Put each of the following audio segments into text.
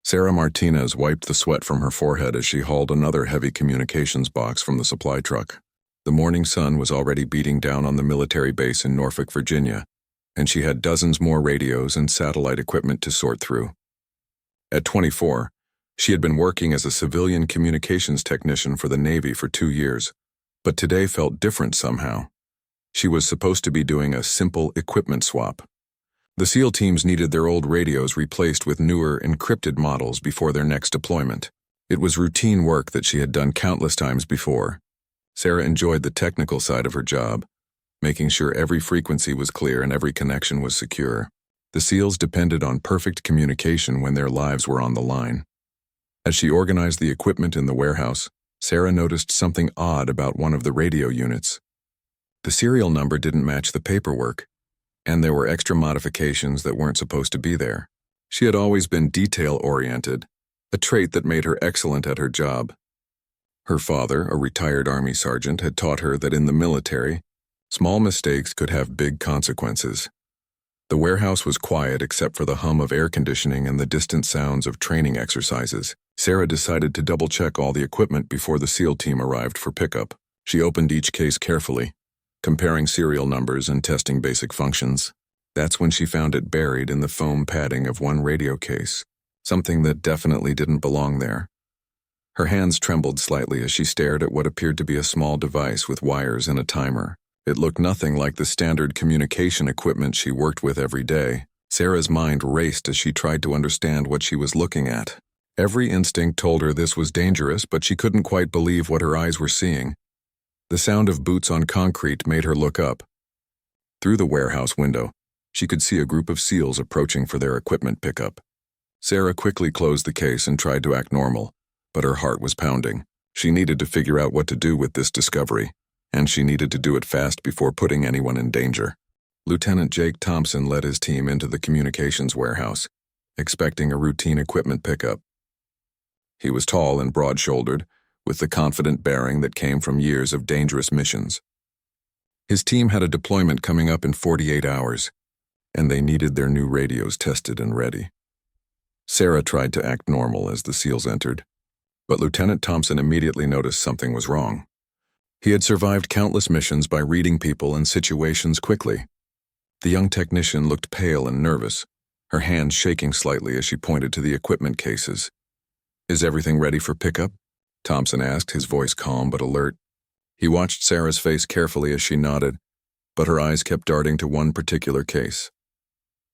Sarah Martinez wiped the sweat from her forehead as she hauled another heavy communications box from the supply truck. The morning sun was already beating down on the military base in Norfolk, Virginia, and she had dozens more radios and satellite equipment to sort through. At 24, she had been working as a civilian communications technician for the Navy for 2 years, but today felt different somehow. She was supposed to be doing a simple equipment swap. The SEAL teams needed their old radios replaced with newer, encrypted models before their next deployment. It was routine work that she had done countless times before. Sarah enjoyed the technical side of her job, making sure every frequency was clear and every connection was secure. The SEALs depended on perfect communication when their lives were on the line. As she organized the equipment in the warehouse, Sarah noticed something odd about one of the radio units. The serial number didn't match the paperwork, and there were extra modifications that weren't supposed to be there. She had always been detail-oriented, a trait that made her excellent at her job. Her father, a retired Army sergeant, had taught her that in the military, small mistakes could have big consequences. The warehouse was quiet except for the hum of air conditioning and the distant sounds of training exercises. Sarah decided to double-check all the equipment before the SEAL team arrived for pickup. She opened each case carefully, comparing serial numbers and testing basic functions. That's when she found it buried in the foam padding of one radio case, something that definitely didn't belong there. Her hands trembled slightly as she stared at what appeared to be a small device with wires and a timer. It looked nothing like the standard communication equipment she worked with every day. Sarah's mind raced as she tried to understand what she was looking at. Every instinct told her this was dangerous, but she couldn't quite believe what her eyes were seeing. The sound of boots on concrete made her look up. Through the warehouse window, she could see a group of SEALs approaching for their equipment pickup. Sarah quickly closed the case and tried to act normal, but her heart was pounding. She needed to figure out what to do with this discovery, and she needed to do it fast before putting anyone in danger. Lieutenant Jake Thompson led his team into the communications warehouse, expecting a routine equipment pickup. He was tall and broad-shouldered, with the confident bearing that came from years of dangerous missions. His team had a deployment coming up in 48 hours, and they needed their new radios tested and ready. Sarah tried to act normal as the SEALs entered, but Lieutenant Thompson immediately noticed something was wrong. He had survived countless missions by reading people and situations quickly. The young technician looked pale and nervous, her hands shaking slightly as she pointed to the equipment cases. "Is everything ready for pickup?" Thompson asked, his voice calm but alert. He watched Sarah's face carefully as she nodded, but her eyes kept darting to one particular case.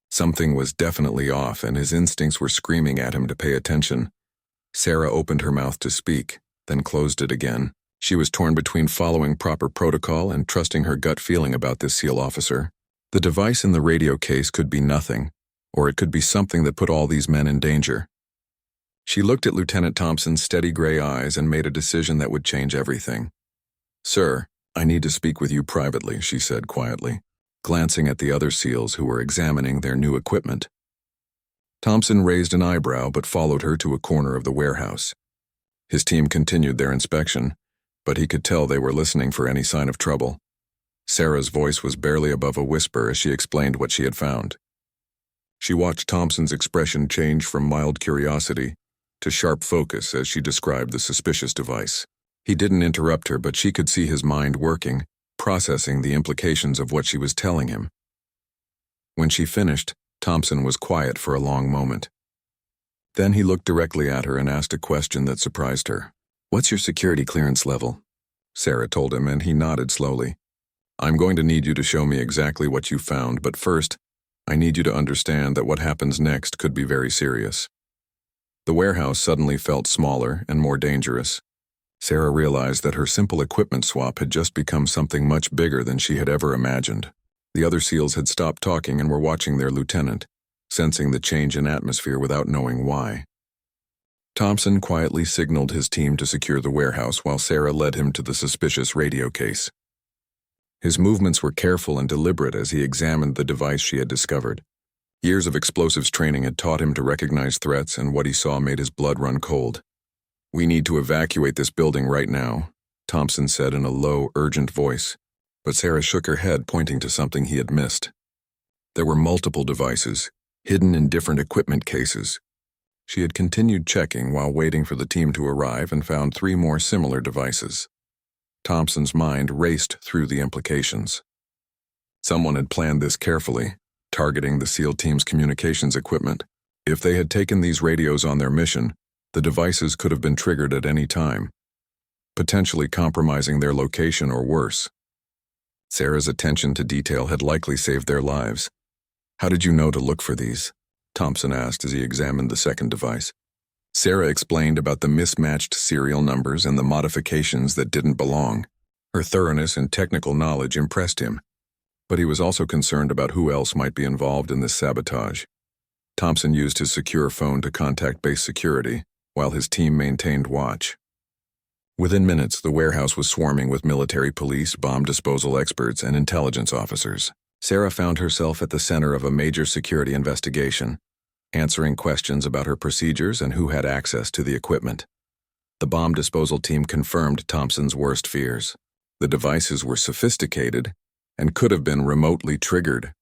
Something was definitely off, and his instincts were screaming at him to pay attention. Sarah opened her mouth to speak, then closed it again. She was torn between following proper protocol and trusting her gut feeling about this SEAL officer. The device in the radio case could be nothing, or it could be something that put all these men in danger. She looked at Lieutenant Thompson's steady gray eyes and made a decision that would change everything. "Sir, I need to speak with you privately," she said quietly, glancing at the other SEALs who were examining their new equipment. Thompson raised an eyebrow but followed her to a corner of the warehouse. His team continued their inspection, but he could tell they were listening for any sign of trouble. Sarah's voice was barely above a whisper as she explained what she had found. She watched Thompson's expression change from mild curiosity to sharp focus as she described the suspicious device. He didn't interrupt her, but she could see his mind working, processing the implications of what she was telling him. When she finished, Thompson was quiet for a long moment. Then he looked directly at her and asked a question that surprised her. "What's your security clearance level?" Sarah told him, and he nodded slowly. "I'm going to need you to show me exactly what you found, but first, I need you to understand that what happens next could be very serious." The warehouse suddenly felt smaller and more dangerous. Sarah realized that her simple equipment swap had just become something much bigger than she had ever imagined. The other SEALs had stopped talking and were watching their lieutenant, sensing the change in atmosphere without knowing why. Thompson quietly signaled his team to secure the warehouse while Sarah led him to the suspicious radio case. His movements were careful and deliberate as he examined the device she had discovered. Years of explosives training had taught him to recognize threats, and what he saw made his blood run cold. "We need to evacuate this building right now," Thompson said in a low, urgent voice, but Sarah shook her head, pointing to something he had missed. There were multiple devices, hidden in different equipment cases. She had continued checking while waiting for the team to arrive and found 3 more similar devices. Thompson's mind raced through the implications. Someone had planned this carefully, targeting the SEAL team's communications equipment. If they had taken these radios on their mission, the devices could have been triggered at any time, potentially compromising their location or worse. Sarah's attention to detail had likely saved their lives. "How did you know to look for these?" Thompson asked as he examined the second device. Sarah explained about the mismatched serial numbers and the modifications that didn't belong. Her thoroughness and technical knowledge impressed him, but he was also concerned about who else might be involved in this sabotage. Thompson used his secure phone to contact base security, while his team maintained watch. Within minutes, the warehouse was swarming with military police, bomb disposal experts, and intelligence officers. Sarah found herself at the center of a major security investigation, answering questions about her procedures and who had access to the equipment. The bomb disposal team confirmed Thompson's worst fears. The devices were sophisticated and could have been remotely triggered.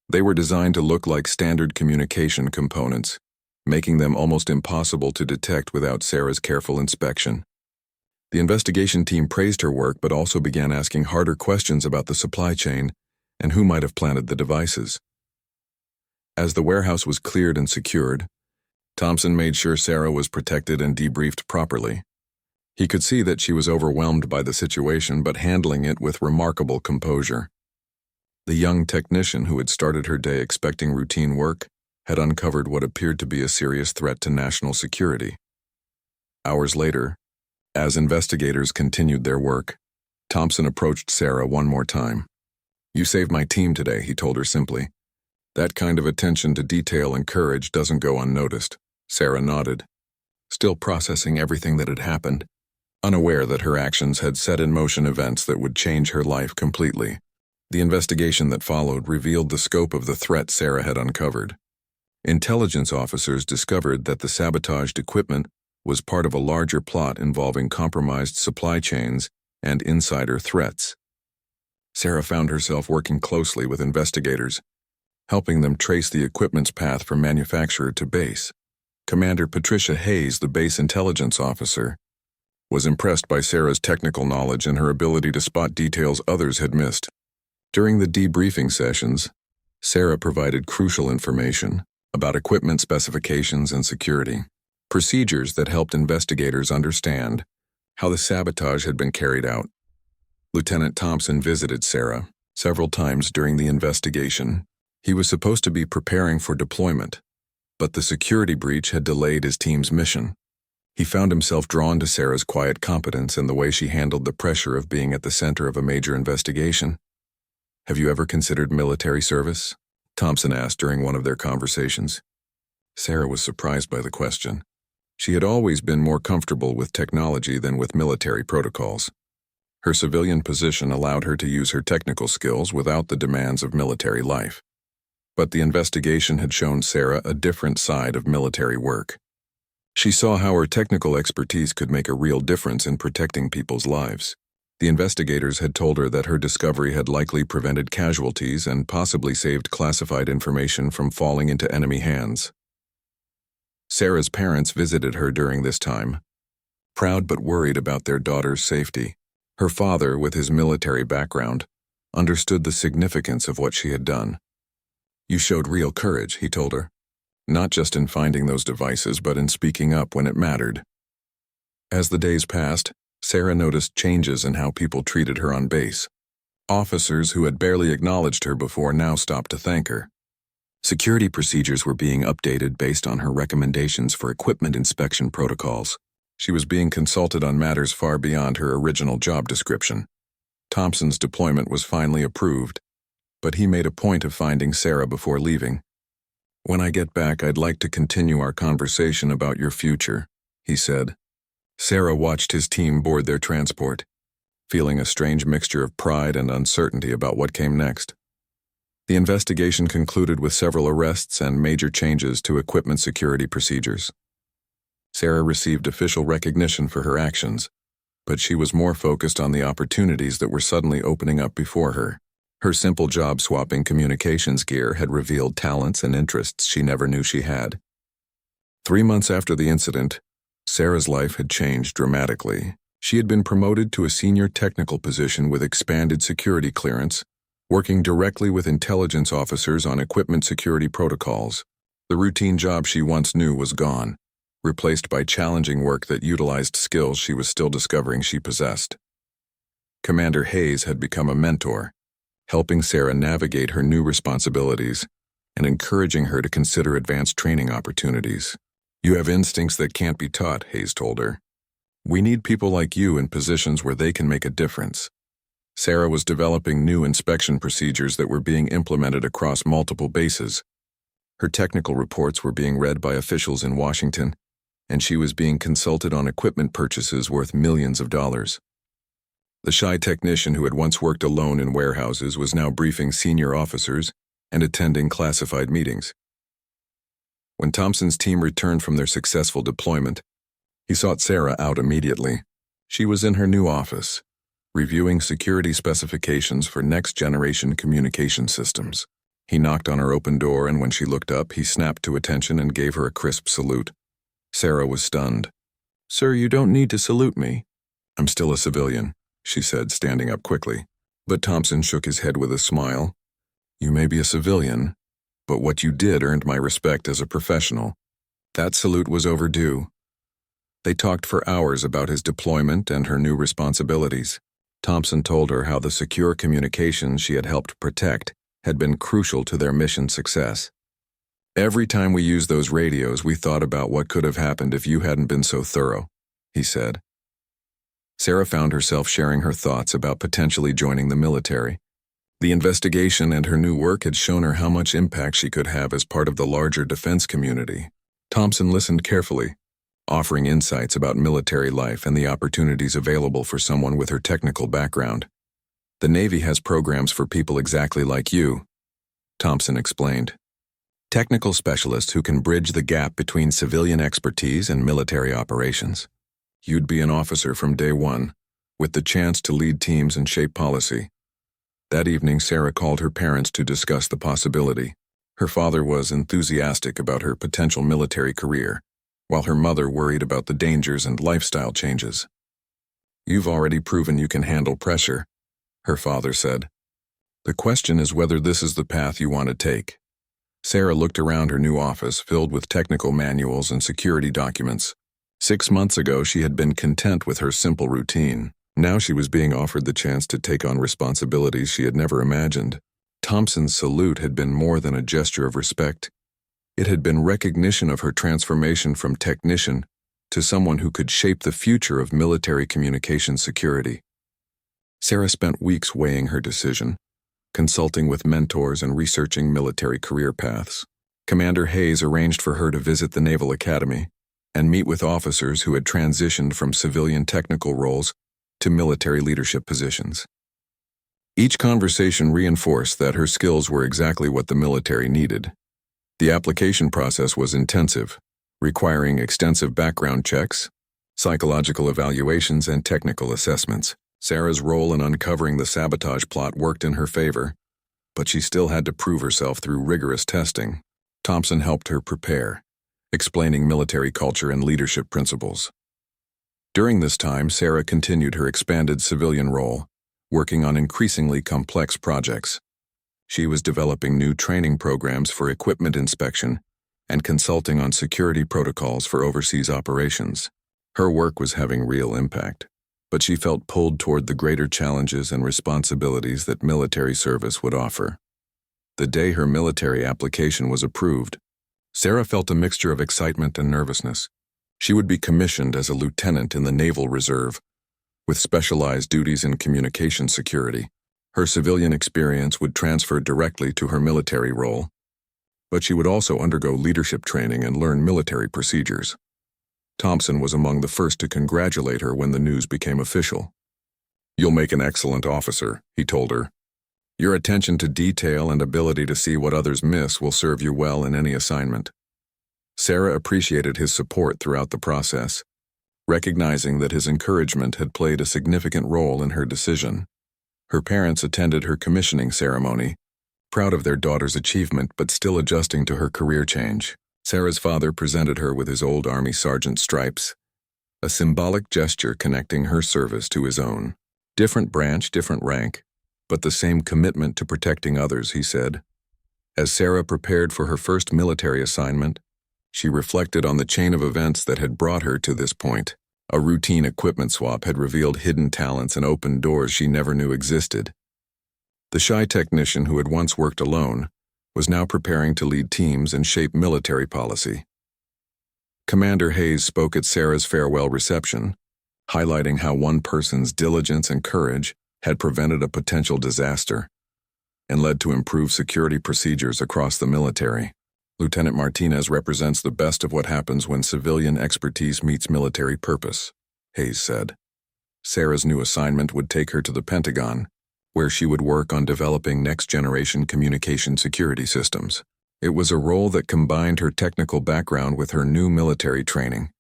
They were designed to look like standard communication components, making them almost impossible to detect without Sarah's careful inspection. The investigation team praised her work but also began asking harder questions about the supply chain and who might have planted the devices. As the warehouse was cleared and secured, Thompson made sure Sarah was protected and debriefed properly. He could see that she was overwhelmed by the situation but handling it with remarkable composure. The young technician who had started her day expecting routine work had uncovered what appeared to be a serious threat to national security. Hours later, as investigators continued their work, Thompson approached Sarah one more time. "You saved my team today," he told her simply. "That kind of attention to detail and courage doesn't go unnoticed." Sarah nodded, still processing everything that had happened, unaware that her actions had set in motion events that would change her life completely. The investigation that followed revealed the scope of the threat Sarah had uncovered. Intelligence officers discovered that the sabotaged equipment was part of a larger plot involving compromised supply chains and insider threats. Sarah found herself working closely with investigators, helping them trace the equipment's path from manufacturer to base. Commander Patricia Hayes, the base intelligence officer, was impressed by Sarah's technical knowledge and her ability to spot details others had missed. During the debriefing sessions, Sarah provided crucial information about equipment specifications and security, procedures that helped investigators understand how the sabotage had been carried out. Lieutenant Thompson visited Sarah several times during the investigation. He was supposed to be preparing for deployment, but the security breach had delayed his team's mission. He found himself drawn to Sarah's quiet competence and the way she handled the pressure of being at the center of a major investigation. "Have you ever considered military service?" Thompson asked during one of their conversations. Sarah was surprised by the question. She had always been more comfortable with technology than with military protocols. Her civilian position allowed her to use her technical skills without the demands of military life. But the investigation had shown Sarah a different side of military work. She saw how her technical expertise could make a real difference in protecting people's lives. The investigators had told her that her discovery had likely prevented casualties and possibly saved classified information from falling into enemy hands. Sarah's parents visited her during this time, proud but worried about their daughter's safety. Her father, with his military background, understood the significance of what she had done. "You showed real courage," he told her, "not just in finding those devices, but in speaking up when it mattered." As the days passed, Sarah noticed changes in how people treated her on base. Officers who had barely acknowledged her before now stopped to thank her. Security procedures were being updated based on her recommendations for equipment inspection protocols. She was being consulted on matters far beyond her original job description. Thompson's deployment was finally approved, but he made a point of finding Sarah before leaving. "When I get back, I'd like to continue our conversation about your future," he said. Sarah watched his team board their transport, feeling a strange mixture of pride and uncertainty about what came next. The investigation concluded with several arrests and major changes to equipment security procedures. Sarah received official recognition for her actions, but she was more focused on the opportunities that were suddenly opening up before her. Her simple job-swapping communications gear had revealed talents and interests she never knew she had. 3 months after the incident, Sarah's life had changed dramatically. She had been promoted to a senior technical position with expanded security clearance, working directly with intelligence officers on equipment security protocols. The routine job she once knew was gone, replaced by challenging work that utilized skills she was still discovering she possessed. Commander Hayes had become a mentor, helping Sarah navigate her new responsibilities and encouraging her to consider advanced training opportunities. "You have instincts that can't be taught," Hayes told her. "We need people like you in positions where they can make a difference." Sarah was developing new inspection procedures that were being implemented across multiple bases. Her technical reports were being read by officials in Washington, and she was being consulted on equipment purchases worth millions of dollars. The shy technician who had once worked alone in warehouses was now briefing senior officers and attending classified meetings. When Thompson's team returned from their successful deployment, he sought Sarah out immediately. She was in her new office, reviewing security specifications for next-generation communication systems. He knocked on her open door, and when she looked up, he snapped to attention and gave her a crisp salute. Sarah was stunned. "Sir, you don't need to salute me." "I'm still a civilian," she said, standing up quickly. But Thompson shook his head with a smile. "You may be a civilian, but what you did earned my respect as a professional." That salute was overdue. They talked for hours about his deployment and her new responsibilities. Thompson told her how the secure communications she had helped protect had been crucial to their mission success. "Every time we used those radios, we thought about what could have happened if you hadn't been so thorough," he said. Sarah found herself sharing her thoughts about potentially joining the military. The investigation and her new work had shown her how much impact she could have as part of the larger defense community. Thompson listened carefully, offering insights about military life and the opportunities available for someone with her technical background. "The Navy has programs for people exactly like you," Thompson explained. "Technical specialists who can bridge the gap between civilian expertise and military operations. You'd be an officer from day one, with the chance to lead teams and shape policy." That evening, Sarah called her parents to discuss the possibility. Her father was enthusiastic about her potential military career, while her mother worried about the dangers and lifestyle changes. "You've already proven you can handle pressure," her father said. "The question is whether this is the path you want to take." Sarah looked around her new office, filled with technical manuals and security documents. 6 months ago, she had been content with her simple routine. Now she was being offered the chance to take on responsibilities she had never imagined. Thompson's salute had been more than a gesture of respect. It had been recognition of her transformation from technician to someone who could shape the future of military communications security. Sarah spent weeks weighing her decision, consulting with mentors and researching military career paths. Commander Hayes arranged for her to visit the Naval Academy and meet with officers who had transitioned from civilian technical roles to military leadership positions. Each conversation reinforced that her skills were exactly what the military needed. The application process was intensive, requiring extensive background checks, psychological evaluations, and technical assessments. Sarah's role in uncovering the sabotage plot worked in her favor, but she still had to prove herself through rigorous testing. Thompson helped her prepare, explaining military culture and leadership principles. During this time, Sarah continued her expanded civilian role, working on increasingly complex projects. She was developing new training programs for equipment inspection and consulting on security protocols for overseas operations. Her work was having real impact, but she felt pulled toward the greater challenges and responsibilities that military service would offer. The day her military application was approved, Sarah felt a mixture of excitement and nervousness. She would be commissioned as a lieutenant in the Naval Reserve, with specialized duties in communication security. Her civilian experience would transfer directly to her military role, but she would also undergo leadership training and learn military procedures. Thompson was among the first to congratulate her when the news became official. "You'll make an excellent officer," he told her. "Your attention to detail and ability to see what others miss will serve you well in any assignment." Sarah appreciated his support throughout the process, recognizing that his encouragement had played a significant role in her decision. Her parents attended her commissioning ceremony, proud of their daughter's achievement but still adjusting to her career change. Sarah's father presented her with his old Army sergeant stripes, a symbolic gesture connecting her service to his own. Different branch, different rank, but the same commitment to protecting others, he said. As Sarah prepared for her first military assignment, she reflected on the chain of events that had brought her to this point. A routine equipment swap had revealed hidden talents and opened doors she never knew existed. The shy technician who had once worked alone was now preparing to lead teams and shape military policy. Commander Hayes spoke at Sarah's farewell reception, highlighting how one person's diligence and courage had prevented a potential disaster and led to improved security procedures across the military. Lieutenant Martinez represents the best of what happens when civilian expertise meets military purpose, Hayes said. Sarah's new assignment would take her to the Pentagon, where she would work on developing next-generation communication security systems. It was a role that combined her technical background with her new military training.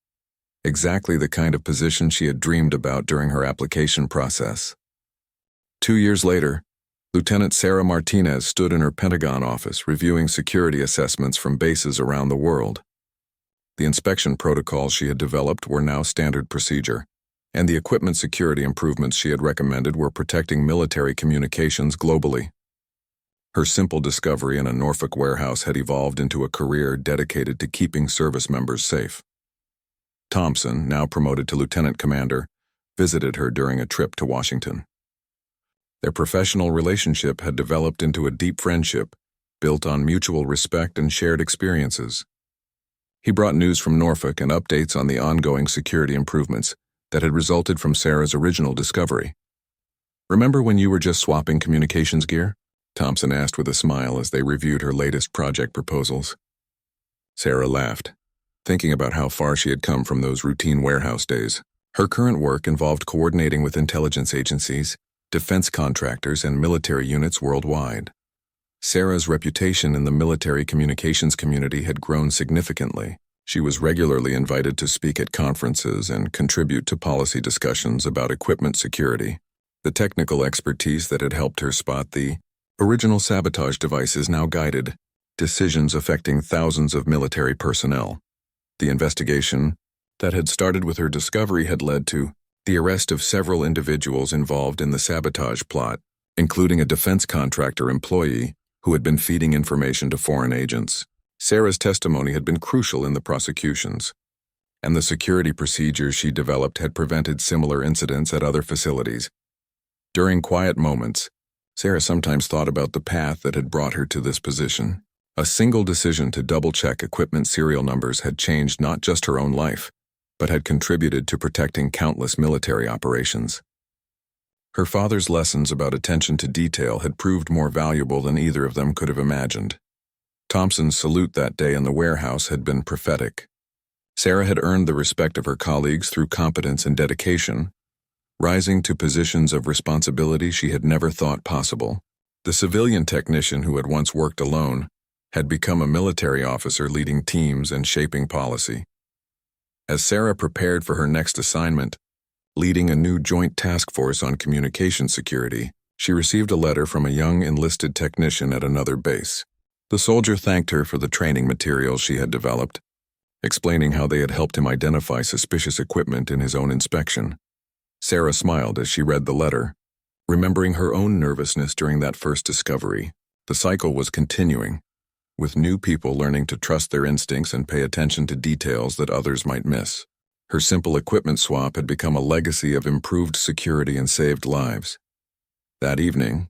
Exactly the kind of position she had dreamed about during her application process. 2 years later, Lieutenant Sarah Martinez stood in her Pentagon office reviewing security assessments from bases around the world. The inspection protocols she had developed were now standard procedure, and the equipment security improvements she had recommended were protecting military communications globally. Her simple discovery in a Norfolk warehouse had evolved into a career dedicated to keeping service members safe. Thompson, now promoted to lieutenant commander, visited her during a trip to Washington. Their professional relationship had developed into a deep friendship, built on mutual respect and shared experiences. He brought news from Norfolk and updates on the ongoing security improvements that had resulted from Sarah's original discovery. "Remember when you were just swapping communications gear?" Thompson asked with a smile as they reviewed her latest project proposals. Sarah laughed, thinking about how far she had come from those routine warehouse days. Her current work involved coordinating with intelligence agencies, defense contractors, and military units worldwide. Sarah's reputation in the military communications community had grown significantly. She was regularly invited to speak at conferences and contribute to policy discussions about equipment security. The technical expertise that had helped her spot the original sabotage devices now guided decisions affecting thousands of military personnel. The investigation that had started with her discovery had led to the arrest of several individuals involved in the sabotage plot, including a defense contractor employee who had been feeding information to foreign agents. Sarah's testimony had been crucial in the prosecutions, and the security procedures she developed had prevented similar incidents at other facilities. During quiet moments, Sarah sometimes thought about the path that had brought her to this position. A single decision to double-check equipment serial numbers had changed not just her own life, but had contributed to protecting countless military operations. Her father's lessons about attention to detail had proved more valuable than either of them could have imagined. Thompson's salute that day in the warehouse had been prophetic. Sarah had earned the respect of her colleagues through competence and dedication, rising to positions of responsibility she had never thought possible. The civilian technician who had once worked alone had become a military officer leading teams and shaping policy. As Sarah prepared for her next assignment, leading a new joint task force on communication security, she received a letter from a young enlisted technician at another base. The soldier thanked her for the training materials she had developed, explaining how they had helped him identify suspicious equipment in his own inspection. Sarah smiled as she read the letter, remembering her own nervousness during that first discovery. The cycle was continuing, with new people learning to trust their instincts and pay attention to details that others might miss. Her simple equipment swap had become a legacy of improved security and saved lives. That evening,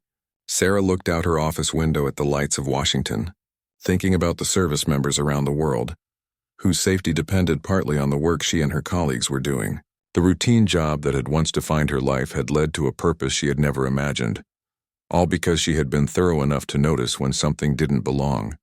Sarah looked out her office window at the lights of Washington, thinking about the service members around the world, whose safety depended partly on the work she and her colleagues were doing. The routine job that had once defined her life had led to a purpose she had never imagined, all because she had been thorough enough to notice when something didn't belong.